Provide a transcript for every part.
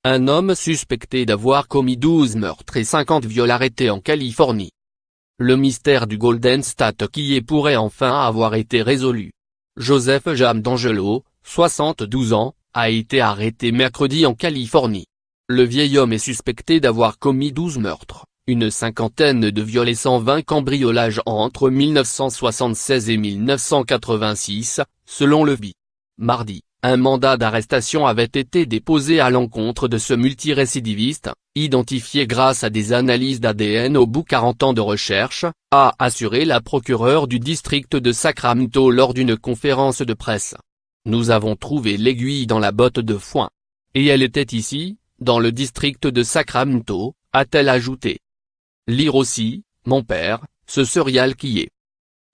Un homme suspecté d'avoir commis 12 meurtres et 50 viols arrêté en Californie. Le mystère du Golden State Killer pourrait enfin avoir été résolu. Joseph James DeAngelo, 72 ans, a été arrêté mercredi en Californie. Le vieil homme est suspecté d'avoir commis 12 meurtres, une cinquantaine de viols et 120 cambriolages entre 1976 et 1986, selon le FBI. Mardi, un mandat d'arrestation avait été déposé à l'encontre de ce multirécidiviste, identifié grâce à des analyses d'ADN au bout 40 ans de recherche, a assuré la procureure du district de Sacramento lors d'une conférence de presse. Nous avons trouvé l'aiguille dans la botte de foin. Et elle était ici, dans le district de Sacramento, a-t-elle ajouté. Lire aussi, mon père, ce serial killer.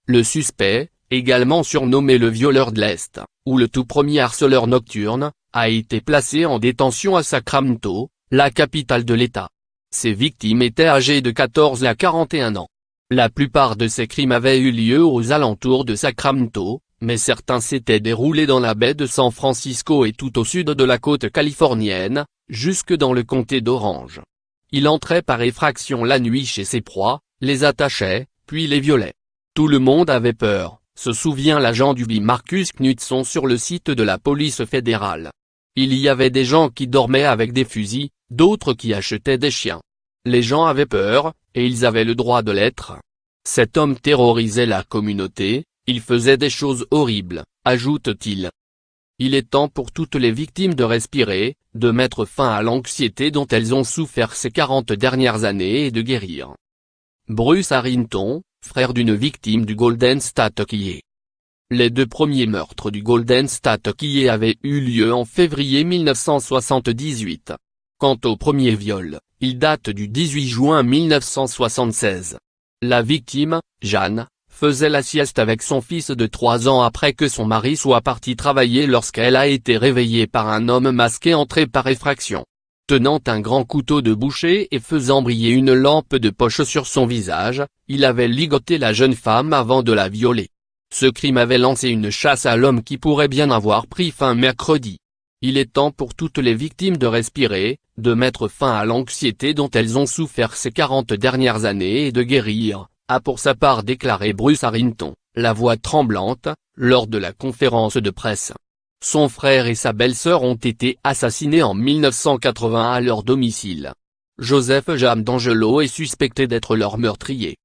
Le suspect, également surnommé le violeur de l'Est, ou le tout premier harceleur nocturne, a été placé en détention à Sacramento, la capitale de l'État. Ses victimes étaient âgées de 14 à 41 ans. La plupart de ces crimes avaient eu lieu aux alentours de Sacramento, mais certains s'étaient déroulés dans la baie de San Francisco et tout au sud de la côte californienne, jusque dans le comté d'Orange. Il entrait par effraction la nuit chez ses proies, les attachait, puis les violait. Tout le monde avait peur, se souvient l'agent du FBI Marcus Knudson sur le site de la police fédérale. Il y avait des gens qui dormaient avec des fusils, d'autres qui achetaient des chiens. Les gens avaient peur, et ils avaient le droit de l'être. Cet homme terrorisait la communauté, il faisait des choses horribles, ajoute-t-il. Il est temps pour toutes les victimes de respirer, de mettre fin à l'anxiété dont elles ont souffert ces 40 dernières années et de guérir. Bruce Harrington, frère d'une victime du Golden State Killer. Les deux premiers meurtres du Golden State Killer avaient eu lieu en février 1978. Quant au premier viol, il date du 18 juin 1976. La victime, Jeanne, faisait la sieste avec son fils de 3 ans après que son mari soit parti travailler lorsqu'elle a été réveillée par un homme masqué entré par effraction. Tenant un grand couteau de boucher et faisant briller une lampe de poche sur son visage, il avait ligoté la jeune femme avant de la violer. Ce crime avait lancé une chasse à l'homme qui pourrait bien avoir pris fin mercredi. Il est temps pour toutes les victimes de respirer, de mettre fin à l'anxiété dont elles ont souffert ces 40 dernières années et de guérir, a pour sa part déclaré Bruce Harrington, la voix tremblante, lors de la conférence de presse. Son frère et sa belle-sœur ont été assassinés en 1980 à leur domicile. Joseph James DeAngelo est suspecté d'être leur meurtrier.